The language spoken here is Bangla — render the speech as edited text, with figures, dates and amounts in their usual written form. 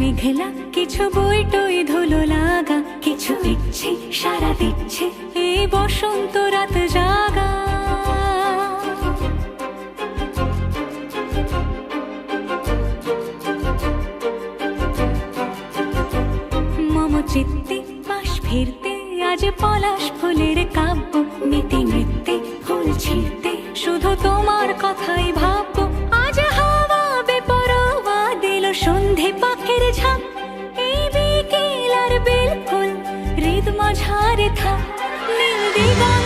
মেঘলা কিছু বই টই ধুলো লাগা, কিছু ইচ্ছে সারা দিচ্ছে এই বসন্ত রাত জাগা। মম চিত্তে পাশ ফিরতে আজ পলাশ ফুলের কাব্য, নীতি নৃত্যে ফুল ছিঁড়তে শুধু তোমার কথাই ভাববো। আজ হাওয়া বেপরোয়া দিল সন্ধে পাখির ঝাঁক, এই বিকেল আর বেল ফুল হৃদ মাঝারে থাক নীল দিগন্ত।